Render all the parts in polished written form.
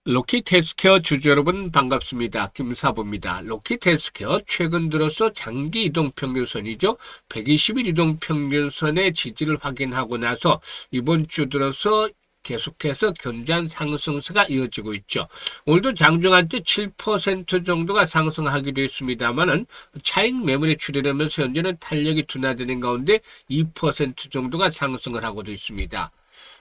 로킷 헬스케어 주주 여러분 반갑습니다. 김사부입니다. 로킷 헬스케어 최근 들어서 장기 이동평균선이죠. 120일 이동평균선의 지지를 확인하고 나서 이번 주 들어서 계속해서 견고한 상승세가 이어지고 있죠. 오늘도 장중한 때 7% 정도가 상승하기도 했습니다만은 차익 매물에 출현하면서 현재는 탄력이 둔화되는 가운데 2% 정도가 상승을 하고도 있습니다.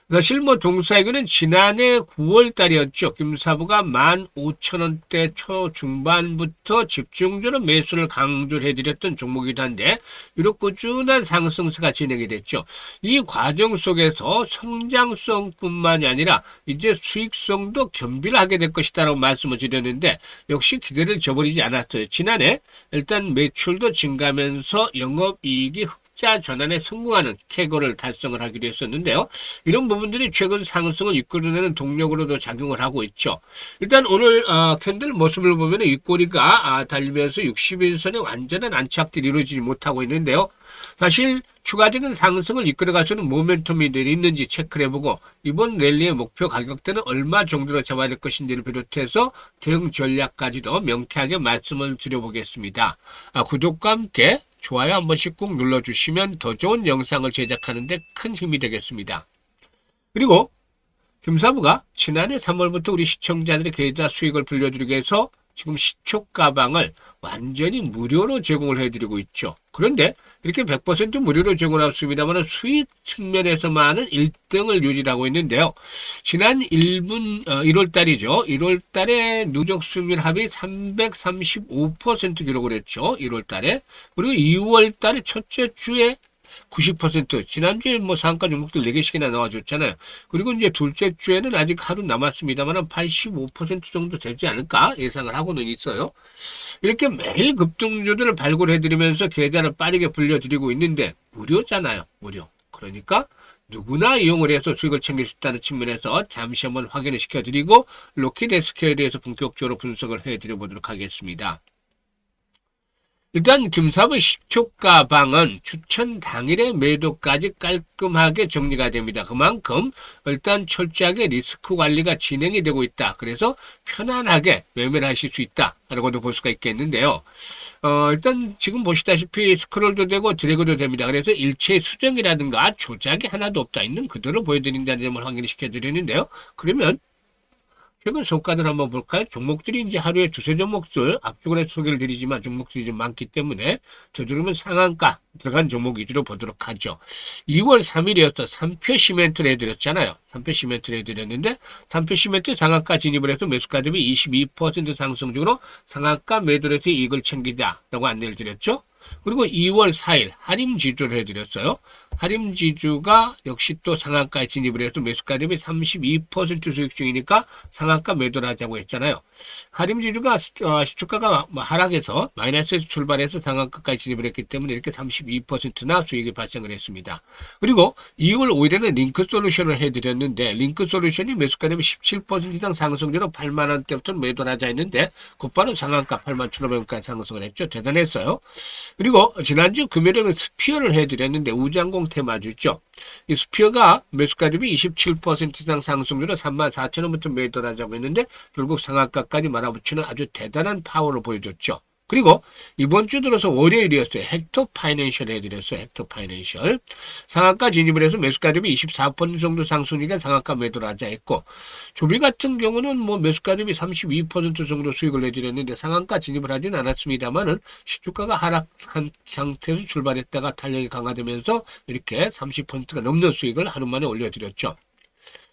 사실 동사이거는 지난해 9월 달이었죠. 김사부가 15,000원대 초중반부터 집중적으로 매수를 강조를 해드렸던 종목이기도 한데 이렇게 꾸준한 상승세가 진행이 됐죠. 이 과정 속에서 성장성뿐만이 아니라 이제 수익성도 겸비를 하게 될 것이다라고 말씀을 드렸는데 역시 기대를 저버리지 않았어요. 지난해 일단 매출도 증가하면서 영업이익이 흑자 전환에 성공하는 쾌거를 달성을 하기도 했었는데요. 이런 부분들이 최근 상승을 이끌어내는 동력으로도 작용을 하고 있죠. 일단 오늘 캔들 모습을 보면 윗꼬리가 달리면서 60일선의 완전한 안착들이 이루어지지 못하고 있는데요. 사실 추가적인 상승을 이끌어가서는 모멘텀이 있는지 체크를 해보고 이번 랠리의 목표 가격대는 얼마 정도로 잡아야 될 것인지를 비롯해서 대응 전략까지도 명쾌하게 말씀을 드려보겠습니다. 구독과 함께 좋아요 한 번씩 꼭 눌러주시면 더 좋은 영상을 제작하는 데 큰 힘이 되겠습니다. 그리고 김사부가 지난해 3월부터 우리 시청자들의 계좌 수익을 불려드리기 위해서 지금 시초 가방을 완전히 무료로 제공을 해드리고 있죠. 그런데 이렇게 100% 무료로 제공했습니다만 수익 측면에서만은 1등을 유지하고 있는데요. 지난 1월 달이죠. 1월 달에 누적 수익률 합이 335% 기록을 했죠. 1월 달에. 그리고 2월 달에 첫째 주에 90%, 지난주에 상한가 종목들 4개씩이나 나와줬잖아요. 그리고 이제 둘째 주에는 아직 하루 남았습니다만 85% 정도 되지 않을까 예상을 하고는 있어요. 이렇게 매일 급등주들을 발굴해드리면서 계좌를 빠르게 불려드리고 있는데 무료잖아요. 무료. 그러니까 누구나 이용을 해서 수익을 챙길 수 있다는 측면에서 잠시 한번 확인을 시켜드리고 로킷 헬스케어에 대해서 본격적으로 분석을 해드려보도록 하겠습니다. 일단 김사부 시초가방은 추천 당일의 매도까지 깔끔하게 정리가 됩니다. 그만큼 일단 철저하게 리스크 관리가 진행이 되고 있다. 그래서 편안하게 매매를 하실 수 있다라고도 볼 수가 있겠는데요. 일단 지금 보시다시피 스크롤도 되고 드래그도 됩니다. 그래서 일체 수정이라든가 조작이 하나도 없다. 있는 그대로 보여드린다는 점을 확인시켜 드리는데요. 그러면 최근 성과들 한번 볼까요? 종목들이 이제 하루에 두세 종목들 앞쪽으로 소개를 드리지만 종목들이 좀 많기 때문에 저들은 상한가 들어간 종목 위주로 보도록 하죠. 2월 3일이어서 3표 시멘트를 해드렸잖아요. 3표 시멘트를 해드렸는데 3표 시멘트 상한가 진입을 해서 매수가 대비 22% 상승 중으로 상한가 매도를 해서 이익을 챙기자라고 안내를 드렸죠. 그리고 2월 4일 하림지주를 해드렸어요. 하림지주가 역시 또 상한가에 진입을 해서 매수가 대비 32% 수익 중이니까 상한가 매도를 하자고 했잖아요. 하림지주가 시초가가 하락해서 마이너스에서 출발해서 상한가까지 진입을 했기 때문에 이렇게 32%나 수익이 발생을 했습니다. 그리고 2월 5일에는 링크솔루션을 해드렸는데 링크솔루션이 매수가 대비 17% 이상 상승률로 8만원대부터 매도를 하자 했는데 곧바로 상한가 81,500원까지 상승을 했죠. 대단했어요. 그리고 지난주 금요일에는 스피어를 해드렸는데 우주항공 테마주 있죠. 이 스피어가 매수가 대비 27% 이상 상승률로 34,000원부터 매도를 하자고 했는데 결국 상한가까지 말아붙이는 아주 대단한 파워를 보여줬죠. 그리고 이번 주 들어서 월요일이었어요. 헥토 파이낸셜 해드렸어요. 헥토 파이낸셜. 상한가 진입을 해서 매수가 대비 24% 정도 상승이니까 상한가 매도를 하자 했고, 조비 같은 경우는 매수가 대비 32% 정도 수익을 내드렸는데 상한가 진입을 하진 않았습니다만은 시초가가 하락한 상태에서 출발했다가 탄력이 강화되면서 이렇게 30%가 넘는 수익을 하루 만에 올려드렸죠.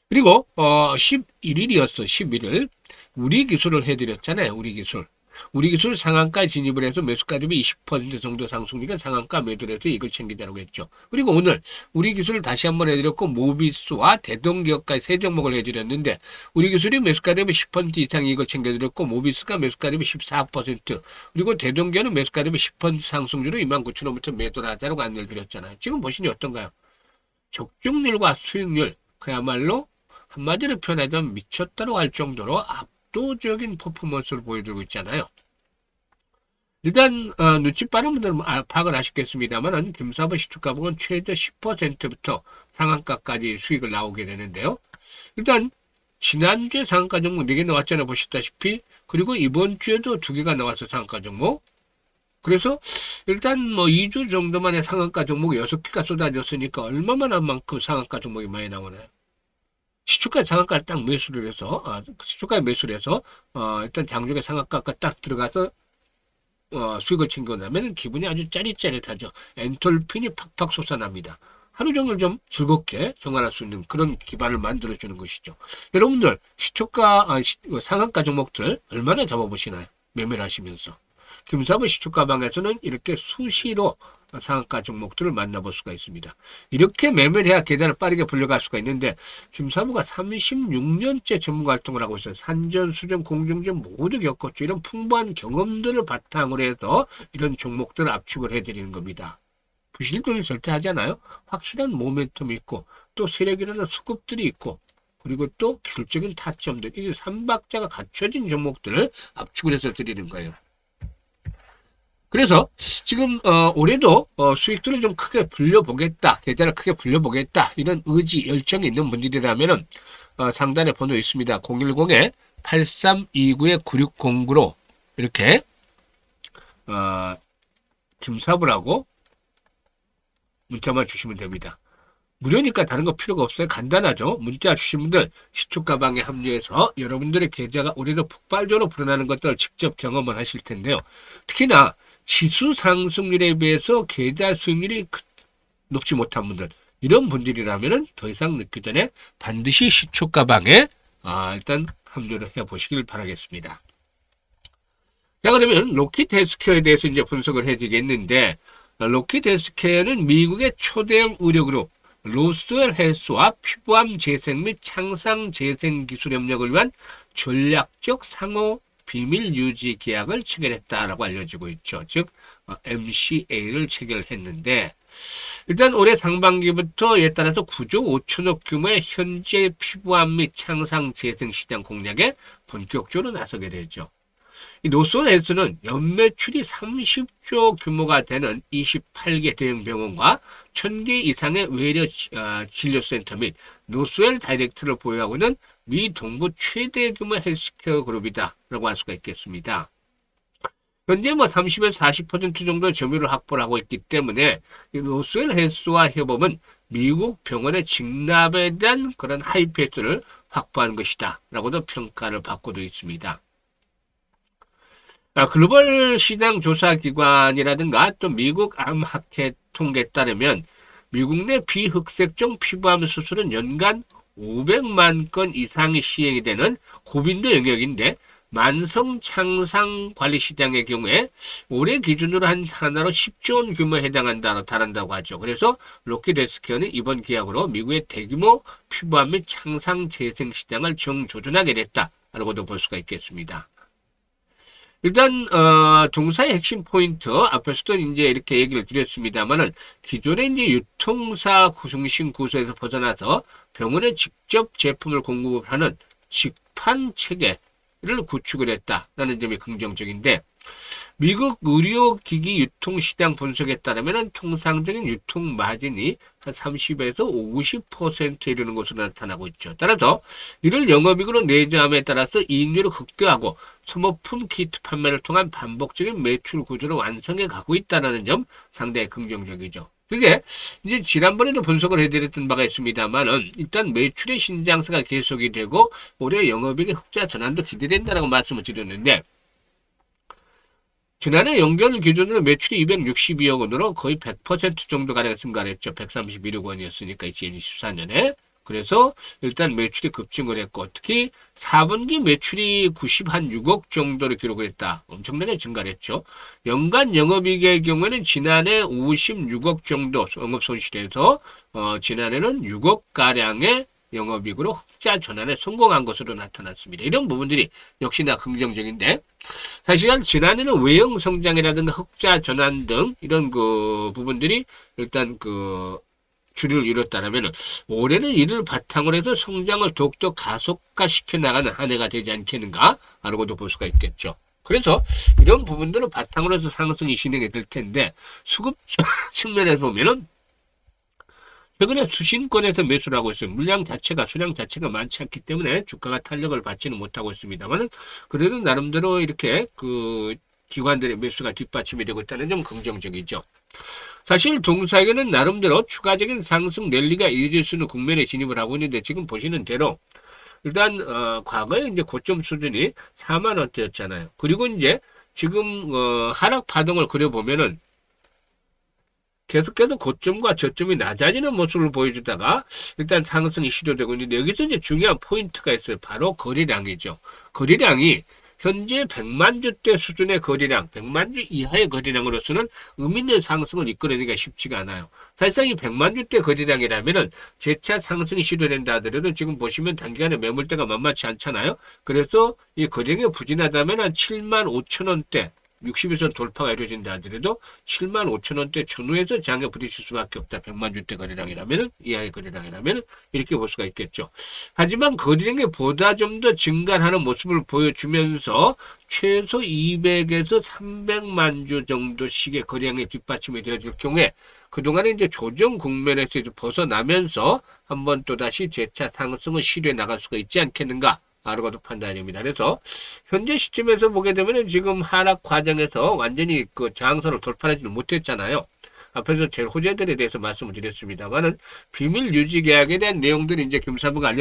그리고 11일이었어. 11일. 우리 기술을 해드렸잖아요. 우리 기술. 우리 기술 상한가에 진입을 해서 매수가 대비 20% 정도 상승이니까 상한가 매도를 해서 이익을 챙기자고 했죠. 그리고 오늘 우리 기술을 다시 한번 해드렸고 모비스와 대동기업까지 세 종목을 해드렸는데 우리 기술이 매수가 대비 10% 이상 이익을 챙겨드렸고 모비스가 매수가 대비 14% 그리고 대동기업은 매수가 대비 10% 상승률로 29,000원부터 매도를 하자고 안내를 드렸잖아요. 지금 보시니 어떤가요? 적중률과 수익률 그야말로 한마디로 표현하자면 미쳤다고 할 정도로 압도적인 퍼포먼스를 보여주고 있잖아요. 일단 눈치 빠른 분들은 파악을 하시겠습니다만 김사부 시초가복은 최대 10%부터 상한가까지 수익을 나오게 되는데요. 일단 지난주에 상한가 종목 4개 나왔잖아요. 보셨다시피. 그리고 이번 주에도 2개가 나와서 상한가 종목. 그래서 일단 뭐 2주 정도 만에 상한가 종목 6개가 쏟아졌으니까 얼마만한 만큼 상한가 종목이 많이 나오나요? 시초가 상한가를 딱 매수를 해서, 시초가에 매수를 해서, 일단 장중에 상한가가 딱 들어가서, 수익을 챙겨나면 기분이 아주 짜릿짜릿하죠. 엔돌핀이 팍팍 솟아납니다. 하루 종일 좀 즐겁게 생활할 수 있는 그런 기반을 만들어주는 것이죠. 여러분들, 상한가 종목들 얼마나 잡아보시나요? 매매를 하시면서. 김사부 시초가방에서는 이렇게 수시로 상한가 종목들을 만나볼 수가 있습니다. 이렇게 매매를 해야 계좌를 빠르게 불려갈 수가 있는데 김사부가 36년째 전문가 활동을 하고 있어요. 산전, 수전, 공정전 모두 겪었죠. 이런 풍부한 경험들을 바탕으로 해서 이런 종목들을 압축을 해드리는 겁니다. 부실들을 절대 하지 않아요. 확실한 모멘텀이 있고 또 세력이라는 수급들이 있고 그리고 또 기술적인 타점들, 이게 3박자가 갖춰진 종목들을 압축을 해서 드리는 거예요. 그래서 지금 올해도 수익들을 좀 크게 불려보겠다, 계좌를 크게 불려보겠다 이런 의지, 열정이 있는 분들이라면은 상단에 번호 있습니다. 010-8329-9609로 이렇게 김사부라고 문자만 주시면 됩니다. 무료니까 다른 거 필요가 없어요. 간단하죠. 문자 주신 분들 시초가방에 합류해서 여러분들의 계좌가 올해도 폭발적으로 불어나는 것들을 직접 경험을 하실 텐데요. 특히나 지수 상승률에 비해서 계좌 수익률이 높지 못한 분들, 이런 분들이라면 더 이상 늦기 전에 반드시 시초가방에 일단 합류를 해보시길 바라겠습니다. 자, 그러면 로키드 헬스케어에 대해서 이제 분석을 해드리겠는데, 로키드 헬스케어는 미국의 초대형 의료그룹 로스웰 헬스와 피부암 재생 및 창상 재생 기술 협력을 위한 전략적 상호 비밀 유지 계약을 체결했다라고 알려지고 있죠. 즉 MCA를 체결했는데, 일단 올해 상반기부터 이에 따라서 9조 5천억 규모의 현재 피부암 및 창상 재생 시장 공략에 본격적으로 나서게 되죠. 이 노스웰 헬스는 연매출이 30조 규모가 되는 28개 대형 병원과 1000개 이상의 외래 진료센터 및 노스웰 다이렉트를 보유하고 있는 미 동부 최대 규모 헬스케어 그룹이다 라고 할 수가 있겠습니다. 현재 30에서 40% 정도 점유율을 확보를 하고 있기 때문에 이 노스웰 헬스와 협업은 미국 병원의 직납에 대한 그런 하이페이스를 확보한 것이다 라고도 평가를 받고도 있습니다. 글로벌 시장 조사 기관이라든가 또 미국 암학회 통계에 따르면 미국 내 비흑색종 피부암 수술은 연간 500만 건 이상이 시행이 되는 고빈도 영역인데, 만성 창상 관리 시장의 경우에 올해 기준으로 한 하나로 10조 원 규모에 달한다고 하죠. 그래서 로키드 헬스케어는 이번 계약으로 미국의 대규모 피부암 및 창상 재생 시장을 정조준하게 됐다라고도 볼 수가 있겠습니다. 일단 동사의 핵심 포인트 앞에서도 이제 이렇게 얘기를 드렸습니다만은, 기존의 이제 유통사 중심 구조에서 벗어나서 병원에 직접 제품을 공급하는 직판 체계를 구축을 했다라는 점이 긍정적인데, 미국 의료기기 유통시장 분석에 따르면 통상적인 유통 마진이 한 30에서 50%에 이르는 것으로 나타나고 있죠. 따라서 이를 영업이익으로 내재함에 따라서 이익률을 극대화하고 소모품 키트 판매를 통한 반복적인 매출 구조를 완성해 가고 있다는 점 상당히 긍정적이죠. 그게 이제 지난번에도 분석을 해드렸던 바가 있습니다만은, 일단 매출의 신장세가 계속이 되고 올해 영업이익의 흑자 전환도 기대된다라고 말씀을 드렸는데, 지난해 연결 기준으로 매출이 262억 원으로 거의 100% 정도가량 증가를 했죠. 131억 원이었으니까 2024년에. 그래서 일단 매출이 급증을 했고, 특히 4분기 매출이 96억 정도를 기록을 했다. 엄청나게 증가를 했죠. 연간 영업이익의 경우에는 지난해 56억 정도 영업 손실에서 지난해는 6억가량의 영업이익으로 흑자 전환에 성공한 것으로 나타났습니다. 이런 부분들이 역시나 긍정적인데, 사실은 지난해는 외형 성장이라든가 흑자 전환 등 이런 그 부분들이 일단 그 주류를 이뤘다면, 올해는 이를 바탕으로 해서 성장을 더욱더 가속화시켜 나가는 한 해가 되지 않겠는가 라고도 볼 수가 있겠죠. 그래서 이런 부분들을 바탕으로 해서 상승이 진행이 될 텐데, 수급 측면에서 보면은 최근에 수신권에서 매수를 하고 있어요. 물량 자체가, 수량 자체가 많지 않기 때문에 주가가 탄력을 받지는 못하고 있습니다만, 그래도 나름대로 이렇게 기관들의 매수가 뒷받침이 되고 있다는 점 긍정적이죠. 사실 동사에게는 나름대로 추가적인 상승 랠리가 이어질 수 있는 국면에 진입을 하고 있는데, 지금 보시는 대로 일단 과거에 이제 고점 수준이 4만 원대였잖아요. 그리고 이제 지금 하락 파동을 그려보면은 계속해서 고점과 저점이 낮아지는 모습을 보여주다가 일단 상승이 시도되고 있는데, 여기서 이제 중요한 포인트가 있어요. 바로 거래량이죠. 거래량이 현재 100만 주대 수준의 거래량, 100만 주 이하의 거래량으로서는 의미 있는 상승을 이끌어내기가 쉽지가 않아요. 사실상 이 100만 주대 거래량이라면은 재차 상승이 시도된다 하더라도 지금 보시면 단기간에 매물대가 만만치 않잖아요. 그래서 이 거래량이 부진하다면 한 7만 5천 원대, 60에서 돌파가 이루어진다 하더라도 7만 5천 원대 전후에서 장에 부딪힐 수밖에 없다. 100만 주대 거래량이라면, 이하의 거래량이라면 이렇게 볼 수가 있겠죠. 하지만 거래량이 보다 좀 더 증가하는 모습을 보여주면서 최소 200에서 300만 주 정도씩의 거래량이 뒷받침이 되어질 경우에 그동안에 이제 조정 국면에서 이제 벗어나면서 한번 또다시 재차 상승을 시도해 나갈 수가 있지 않겠는가? 라고도 판단입니다. 그래서 현재 시점에서 보게 되면 지금 하락 과정에서 완전히 그 저항선을 돌파하지는 못했잖아요. 앞에서 제 호재들에 대해서 말씀을 드렸습니다만은 비밀 유지 계약에 대한 내용들이 이제 김사부가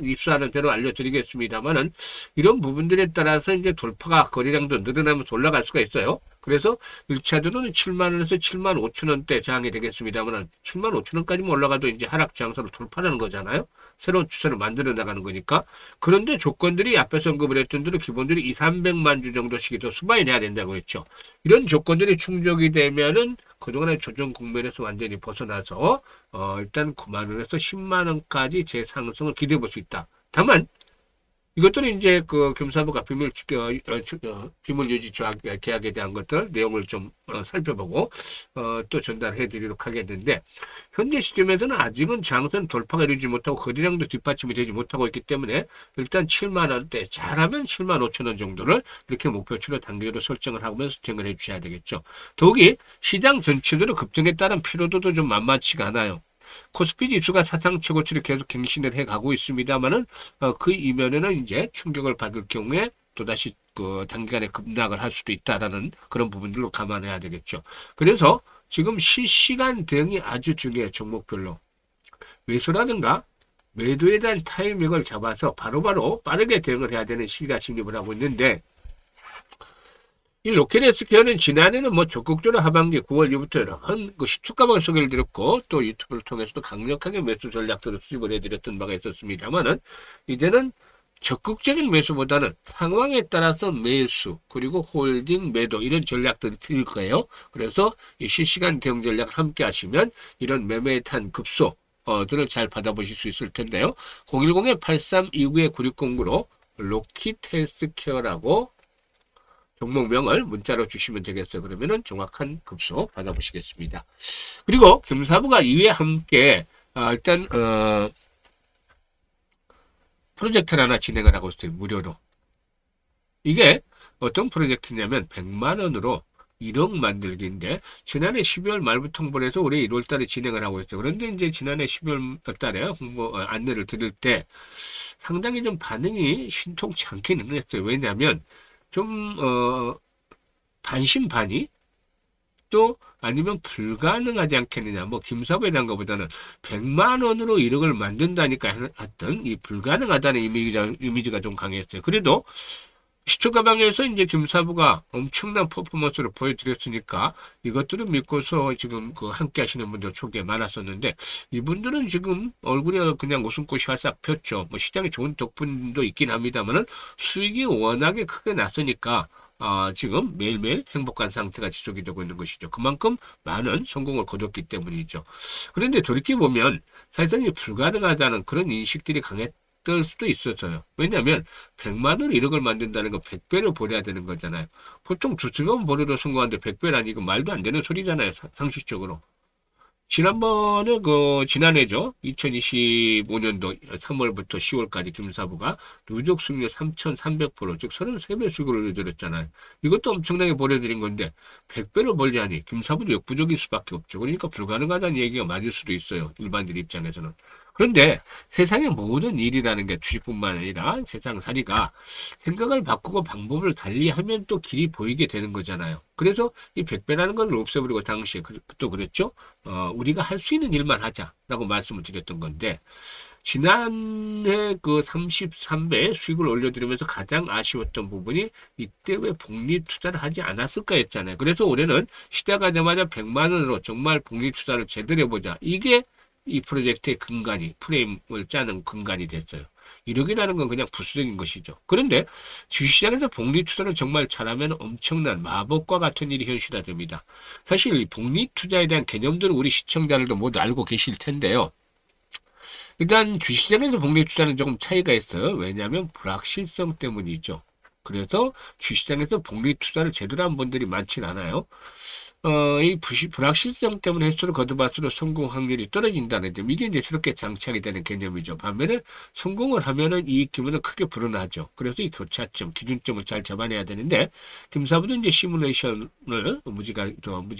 입수하는 대로 알려드리겠습니다만은 이런 부분들에 따라서 이제 돌파가 거래량도 늘어나면서 올라갈 수가 있어요. 그래서 1차적으로는 7만 원에서 7만 5천 원대 저항이 되겠습니다만 7만 5천 원까지만 올라가도 이제 하락 저항선을 돌파하는 거잖아요. 새로운 추세를 만들어 나가는 거니까. 그런데 조건들이 앞에서 언급을 했던 대로 기본들이 2, 300만 주 정도씩이 더 수반이 돼야 된다고 했죠. 이런 조건들이 충족이 되면은 그동안의 조정 국면에서 완전히 벗어나서 일단 9만 원에서 10만 원까지 재상승을 기대해 볼 수 있다. 다만 이것들은 이제 그 금사부가 비밀 유지 계약에 대한 것들 내용을 좀 살펴보고 또 전달해 드리도록 하겠는데, 현재 시점에서는 아직은 장선 돌파가 이루지 못하고 거래량도 뒷받침이 되지 못하고 있기 때문에 일단 7만 원대, 잘하면 7만 5천 원 정도를 이렇게 목표치로 단계로 설정을 하면서 진행을 해 주셔야 되겠죠. 더욱이 시장 전체적으로 급등에 따른 피로도도 좀 만만치가 않아요. 코스피 지수가 사상 최고치를 계속 갱신을 해 가고 있습니다만은 그 이면에는 이제 충격을 받을 경우에 또다시 그 단기간에 급락을 할 수도 있다라는 그런 부분들로 감안해야 되겠죠. 그래서 지금 실시간 대응이 아주 중요해요. 종목별로 매수라든가 매도에 대한 타이밍을 잡아서 바로바로 빠르게 대응을 해야 되는 시기가 진입을 하고 있는데, 이 로켓 헬스케어는 지난해는 뭐 적극적으로 하반기 9월 이후부터 한 시초가방을 소개를 드렸고 또 유튜브를 통해서도 강력하게 매수 전략들을 수집을 해드렸던 바가 있었습니다만은 이제는 적극적인 매수보다는 상황에 따라서 매수 그리고 홀딩 매도 이런 전략들이 틀릴 거예요. 그래서 이 실시간 대응 전략을 함께 하시면 이런 매매에 탄 급소 들을 잘 받아보실 수 있을 텐데요. 010-8329-9609로 로켓 헬스케어라고 종목명을 문자로 주시면 되겠어요. 그러면은 정확한 급소 받아보시겠습니다. 그리고 금사부가 이에 함께 일단 프로젝트를 하나 진행을 하고 있어요. 무료로. 이게 어떤 프로젝트냐면 100만 원으로 1억 만들기인데, 지난해 12월 말부터 홍보를 해서 올해 1월 달에 진행을 하고 있어요. 그런데 이제 지난해 12월 달에 홍보 안내를 드릴 때 상당히 좀 반응이 신통치 않기는 했어요. 왜냐하면 좀 반신반의 또 아니면 불가능하지 않겠느냐, 뭐 김사부에 대한 것보다는 100만 원으로 1억을 만든다니까 했던 이 불가능하다는 이미지가 좀 강했어요. 그래도 시초가방에서 이제 김사부가 엄청난 퍼포먼스를 보여드렸으니까 이것들을 믿고서 지금 함께 하시는 분들 속에 많았었는데, 이분들은 지금 얼굴에 그냥 웃음꽃이 활싹 폈죠. 뭐 시장이 좋은 덕분도 있긴 합니다만은 수익이 워낙에 크게 났으니까 지금 매일매일 행복한 상태가 지속이 되고 있는 것이죠. 그만큼 많은 성공을 거뒀기 때문이죠. 그런데 돌이켜보면 사실상 불가능하다는 그런 인식들이 강했을 수도 있어서요. 왜냐하면 100만 원 1억을 만든다는 건 100배를 벌여야 되는 거잖아요. 보통 두세 번 벌어도 성공하는데 100배라니 이거 말도 안 되는 소리잖아요. 상식적으로. 지난번에 지난해죠. 2025년도 3월부터 10월까지 김사부가 누적 수익률 3,300%, 즉 33배 수익을 올려드렸잖아요. 이것도 엄청나게 벌어들인 건데 100배를 벌자니 김사부도 역부족일 수밖에 없죠. 그러니까 불가능하다는 얘기가 맞을 수도 있어요. 일반인 입장에서는. 그런데 세상의 모든 일이라는 게 주식뿐만 아니라 세상살이가 생각을 바꾸고 방법을 달리하면 또 길이 보이게 되는 거잖아요. 그래서 이 100배라는 걸 없애버리고 당시에 또 그랬죠. 우리가 할 수 있는 일만 하자라고 말씀을 드렸던 건데 지난해 그 33배 수익을 올려드리면서 가장 아쉬웠던 부분이 이때 왜 복리 투자를 하지 않았을까 했잖아요. 그래서 올해는 시작하자마자 100만 원으로 정말 복리 투자를 제대로 해보자. 이게 이 프로젝트의 근간이, 프레임을 짜는 근간이 됐어요. 1억이라는 건 그냥 부수적인 것이죠. 그런데 주식시장에서 복리 투자를 정말 잘하면 엄청난 마법과 같은 일이 현실화됩니다. 사실 이 복리 투자에 대한 개념들은 우리 시청자들도 모두 알고 계실 텐데요. 일단 주식시장에서 복리 투자는 조금 차이가 있어요. 왜냐하면 불확실성 때문이죠. 그래서 주식시장에서 복리 투자를 제대로 한 분들이 많진 않아요. 이 불확실성 때문에 횟수를 거듭할수록 성공 확률이 떨어진다는 점. 이게 이제 새롭게 장착이 되는 개념이죠. 반면에 성공을 하면은 이익 규모는 크게 불어나죠. 그래서 이 교차점, 기준점을 잘 잡아내야 되는데, 김사부는 이제 시뮬레이션을 무지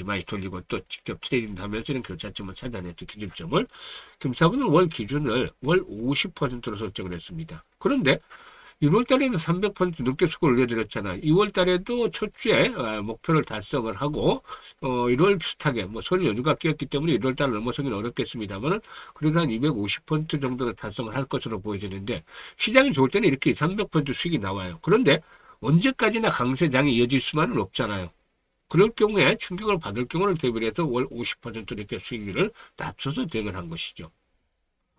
많이 돌리고 또 직접 트레이딩 하면서 이런 교차점을 찾아냈죠. 기준점을. 김사부는 월 기준을 월 50%로 설정을 했습니다. 그런데 1월 달에는 300% 넘게 수익을 올려드렸잖아요. 2월 달에도 첫 주에 목표를 달성을 하고 1월 비슷하게 설 연휴가 끼었기 때문에 1월 달을 넘어서기는 어렵겠습니다만은 그래도 한 250% 정도는 달성을 할 것으로 보여지는데 시장이 좋을 때는 이렇게 300% 수익이 나와요. 그런데 언제까지나 강세장이 이어질 수만은 없잖아요. 그럴 경우에 충격을 받을 경우를 대비해서 월 50% 이렇게 수익률을 낮춰서 대응을 한 것이죠.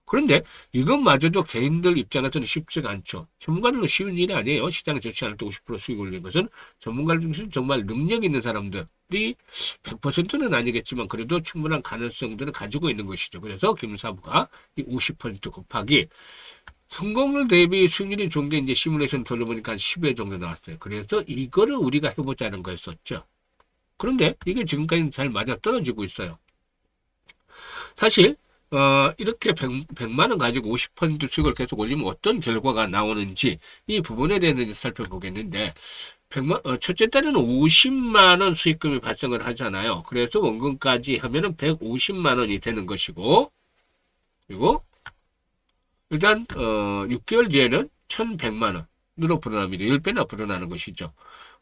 그런데 이것마저도 개인들 입장에서는 쉽지가 않죠. 전문가들은 쉬운 일이 아니에요. 시장이 좋지 않을 때 50% 수익 올리는 것은 전문가들 중에서는 정말 능력 있는 사람들이 100%는 아니겠지만 그래도 충분한 가능성들을 가지고 있는 것이죠. 그래서 김사부가 이 50% 곱하기 성공률 대비 수익률이 좋은 게 이제 시뮬레이션 돌려보니까 한 10회 정도 나왔어요. 그래서 이거를 우리가 해보자는 거였었죠. 그런데 이게 지금까지는 잘 맞아 떨어지고 있어요. 사실 이렇게 100만 원 가지고 50% 수익을 계속 올리면 어떤 결과가 나오는지 이 부분에 대해서 살펴보겠는데 첫째 달에는 50만 원 수익금이 발생을 하잖아요. 그래서 원금까지 하면은 150만 원이 되는 것이고 그리고 일단 6개월 뒤에는 1100만 원으로 불어납니다. 10배나 불어나는 것이죠.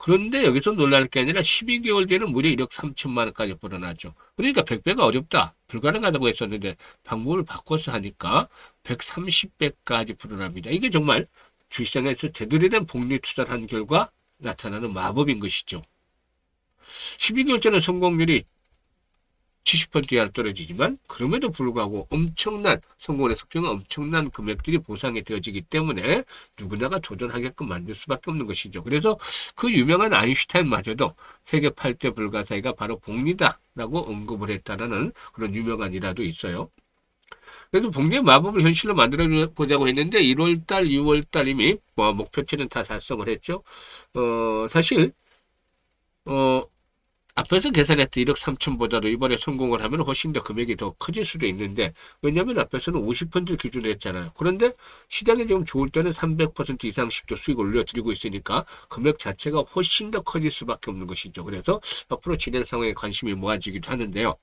그런데 여기서 놀랄 게 아니라 12개월 뒤에는 무려 1억 3천만 원까지 불어나죠. 그러니까 100배가 어렵다. 불가능하다고 했었는데 방법을 바꿔서 하니까 130배까지 불어납니다. 이게 정말 주식시장에서 제대로 된 복리 투자를 한 결과 나타나는 마법인 것이죠. 12개월째는 성공률이 70% 이하로 떨어지지만 그럼에도 불구하고 엄청난 성공의 속도가 엄청난 금액들이 보상이 되어지기 때문에 누구나가 도전하게끔 만들 수밖에 없는 것이죠. 그래서 그 유명한 아인슈타인마저도 세계 8대 불가사의가 바로 복리다라고 언급을 했다는 그런 유명한 일화도 있어요. 그래서 복리의 마법을 현실로 만들어 보자고 했는데 1월달, 2월달 이미 목표치는 다 달성을 했죠. 사실 앞에서 계산했던 1억 3천보다도 이번에 성공을 하면 훨씬 더 금액이 더 커질 수도 있는데 왜냐하면 앞에서는 50% 기준으로 했잖아요. 그런데 시장이 지금 좋을 때는 300% 이상씩도 수익을 올려드리고 있으니까 금액 자체가 훨씬 더 커질 수밖에 없는 것이죠. 그래서 앞으로 진행 상황에 관심이 모아지기도 하는데요.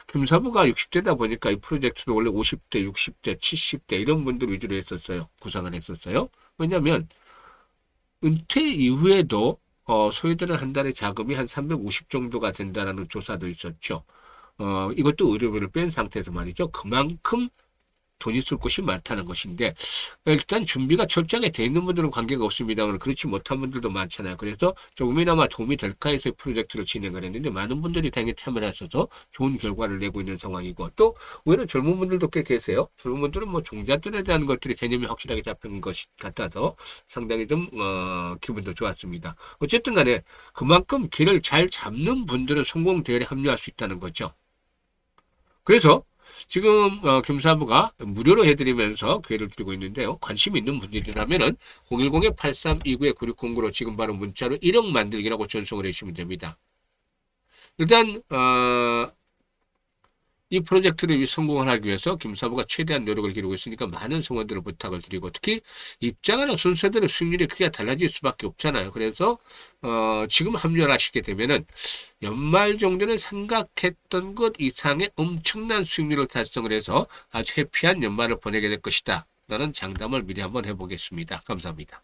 김사부가 60대다 보니까 이 프로젝트도 원래 50대, 60대, 70대 이런 분들 위주로 했었어요. 구상을 했었어요. 왜냐하면 은퇴 이후에도 소유들은 한 달에 자금이 한 350 정도가 된다라는 조사도 있었죠. 이것도 의료비를 뺀 상태에서 말이죠. 그만큼 돈이 쓸 곳이 많다는 것인데 일단 준비가 철저하게 돼 있는 분들은 관계가 없습니다만 그렇지 못한 분들도 많잖아요. 그래서 조금이나마 도움이 될까 해서 프로젝트를 진행을 했는데 많은 분들이 당연히 참여하셔서 좋은 결과를 내고 있는 상황이고 또 오히려 젊은 분들도 꽤 계세요. 젊은 분들은 뭐 종잣돈에 대한 것들이 개념이 확실하게 잡힌 것 같아서 상당히 좀 기분도 좋았습니다. 어쨌든 간에 그만큼 길을 잘 잡는 분들은 성공 대회에 합류할 수 있다는 거죠. 그래서 지금 김사부가 무료로 해드리면서 기회를 드리고 있는데요. 관심 있는 분들이라면은 010-8329-9609로 지금 바로 문자로 1억 만들기라고 전송을 해주시면 됩니다. 일단 이 프로젝트를 성공을 하기 위해서 김사부가 최대한 노력을 기르고 있으니까 많은 성원들을 부탁을 드리고 특히 입장하는 순서대로 수익률이 크게 달라질 수밖에 없잖아요. 그래서 지금 합류를 하시게 되면은 연말 정도는 생각했던 것 이상의 엄청난 수익률을 달성을 해서 아주 해피한 연말을 보내게 될 것이다. 라는 장담을 미리 한번 해보겠습니다. 감사합니다.